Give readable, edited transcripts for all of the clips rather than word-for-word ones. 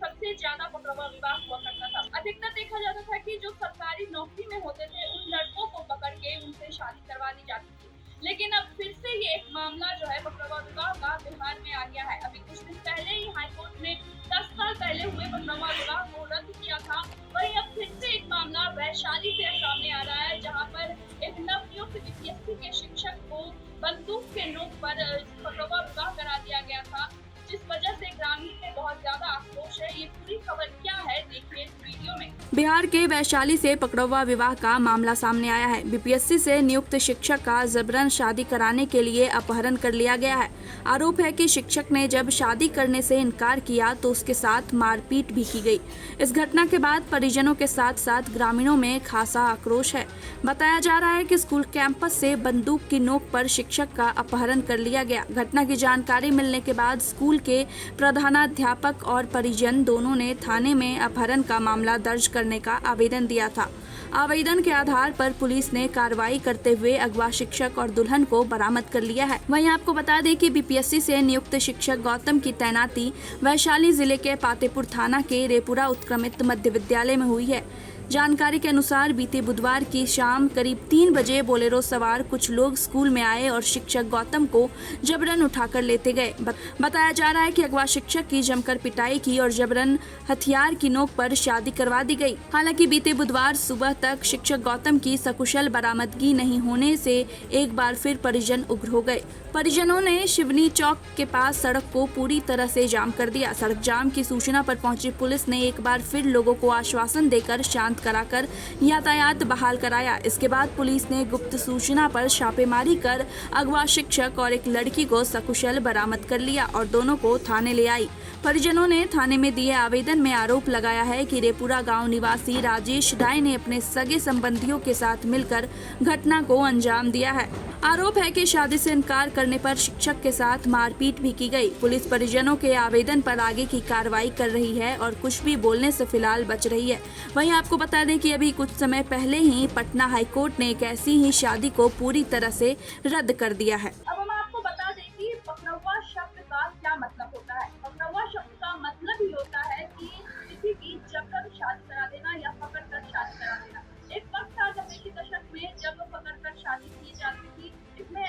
सबसे ज्यादा पकड़वा विवाह हुआ करता था। अधिकतर देखा जाता था कि जो सरकारी नौकरी में होते थे उन लड़कों को पकड़ के उनसे शादी करवा दी जाती थी। लेकिन अब फिर से ये एक मामला जो है पकड़वा विवाह का बिहार में आ गया है। अभी कुछ दिन पहले ही हाईकोर्ट ने 10 साल पहले हुए पकड़वा विवाह को रद्द किया था। वहीं अब फिर से एक मामला वैशाली से सामने आ रहा है, जहां पर एक नवनियुक्त बीपीएससी के शिक्षक को बंदूक के नोक पर पकड़वा विवाह करा दिया गया था, जिस वजह से ग्रामीण में बहुत ज्यादा आक्रोश है। ये पूरी खबर क्या है, देखिए इस वीडियो में। बिहार के वैशाली से पकड़वा विवाह का मामला सामने आया है। बीपीएससी से नियुक्त शिक्षक का जबरन शादी कराने के लिए अपहरण कर लिया गया है। आरोप है कि शिक्षक ने जब शादी करने से इनकार किया तो उसके साथ मारपीट भी की गई। इस घटना के बाद परिजनों के साथ साथ ग्रामीणों में खासा आक्रोश है। बताया जा रहा है कि स्कूल कैंपस से बंदूक की नोक पर शिक्षक का अपहरण कर लिया गया। घटना की जानकारी मिलने के बाद स्कूल के प्रधानाध्यापक और परिजन दोनों ने थाने में अपहरण का मामला दर्ज करने का आवेदन दिया था। आवेदन के आधार पर पुलिस ने कार्रवाई करते हुए अगवा शिक्षक और दुल्हन को बरामद कर लिया है। वहीं आपको बता दें कि बीपीएससी से नियुक्त शिक्षक गौतम की तैनाती वैशाली जिले के पातेपुर थाना के रेपुरा उत्क्रमित मध्य विद्यालय में हुई है। जानकारी के अनुसार बीते बुधवार की शाम करीब 3 बजे बोलेरो सवार कुछ लोग स्कूल में आए और शिक्षक गौतम को जबरन उठाकर लेते गए। बताया जा रहा है कि अगवा शिक्षक की जमकर पिटाई की और जबरन हथियार की नोक पर शादी करवा दी गई। हालांकि बीते बुधवार सुबह तक शिक्षक गौतम की सकुशल बरामदगी नहीं होने से एक बार फिर परिजन उग्र हो गए। परिजनों ने शिवनी चौक के पास सड़क को पूरी तरह से जाम कर दिया। सड़क जाम की सूचना पर पहुंची पुलिस ने एक बार फिर लोगों को आश्वासन देकर शांत कराकर यातायात बहाल कराया। इसके बाद पुलिस ने गुप्त सूचना पर छापेमारी कर अगवा शिक्षक और एक लड़की को सकुशल बरामद कर लिया और दोनों को थाने ले आई। परिजनों ने थाने में दिए आवेदन में आरोप लगाया है कि रेपुरा गांव निवासी राजेश राय ने अपने सगे संबंधियों के साथ मिलकर घटना को अंजाम दिया है। आरोप है कि शादी से इनकार करने पर शिक्षक के साथ मारपीट भी की गई। पुलिस परिजनों के आवेदन पर आगे की कार्रवाई कर रही है और कुछ भी बोलने से फिलहाल बच रही है। वहीं आपको बता दें कि अभी कुछ समय पहले ही पटना हाईकोर्ट ने एक ऐसी ही शादी को पूरी तरह से रद्द कर दिया है। अब हम आपको बता दें कि पकड़वा शब्द का क्या मतलब होता है। पकड़वा शब्द का मतलब ही होता है कि किसी की जबरन शादी करा देना या पकड़ कर शादी करा देना। एक वक्त था 90 के दशक में जब पकड़ कर शादी की जाती थी। इसमें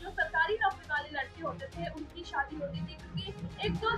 जो सरकारी नौकरी वाले लड़के होते थे उनकी शादी होती थी, क्योंकि एक तो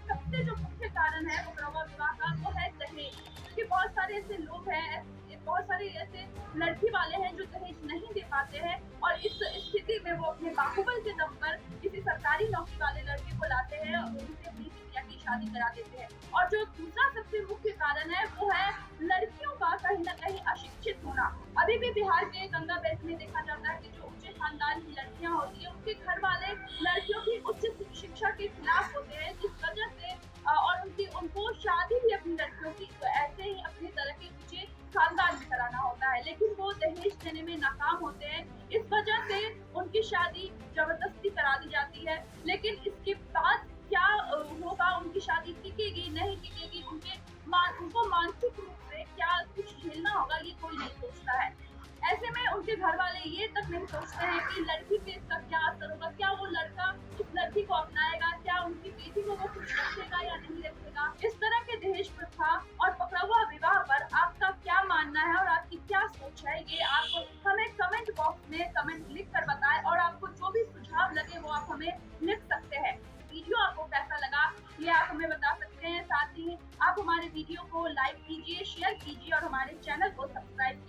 सबसे जो मुख्य कारण है पकड़वा विवाह का वो है दहेज। क्योंकि बहुत सारे ऐसे लोग हैं, बहुत सारे ऐसे लड़की वाले हैं जो दहेज नहीं दे पाते हैं और इस स्थिति में वो अपने बाहुबल के दम पर किसी सरकारी नौकरी वाले लड़के को लाते हैं और उनसे अपनी बिटिया की शादी करा देते हैं। और जो दूसरा सबसे मुख्य कारण है वो है लड़कियों का कहीं न कहीं अशिक्षित होना। अभी भी बिहार के गंगा बेल्ट में देखा जाता है कि जो ऊंचे खानदान की लड़कियां होती है उनके घर वाले लड़कियों की उच्च शिक्षा के खिलाफ होते हैं, जिस वजह से और उनको शादी भी अपनी लड़कियों की तो ऐसे ही अपनी तरह के ऊंचे खानदान में कराना होता है, लेकिन वो दहेज देने में नाकाम होते हैं। इस वजह से उनकी शादी जबरदस्ती करा दी जाती है। लेकिन इसके बाद क्या होगा, उनकी शादी टिकेगी नहीं टिकेगी, उनको मानसिक रूप से क्या कुछ झेलना होगा, ये कोई नहीं सोचता है। ऐसे में उनके घर वाले ये तक नहीं सोचते हैं कि लड़की पे इसका क्या असर होगा, क्या वो लड़का इस लड़की को अपनाएगा, क्या उनकी बेटी को वो खुश रखेगा या नहीं रखेगा। इस तरह के दहेज प्रथा और पकड़वा विवाह पर आपका क्या मानना है और आपकी क्या सोच है, ये आप हमें कमेंट बॉक्स में कमेंट लिख कर बताएं और आपको जो भी सुझाव लगे वो आप हमें लिख सकते हैं। वीडियो आपको कैसा लगा ये आप हमें बता सकते हैं। साथ ही आप हमारे वीडियो को लाइक कीजिए, शेयर कीजिए और हमारे चैनल को सब्सक्राइब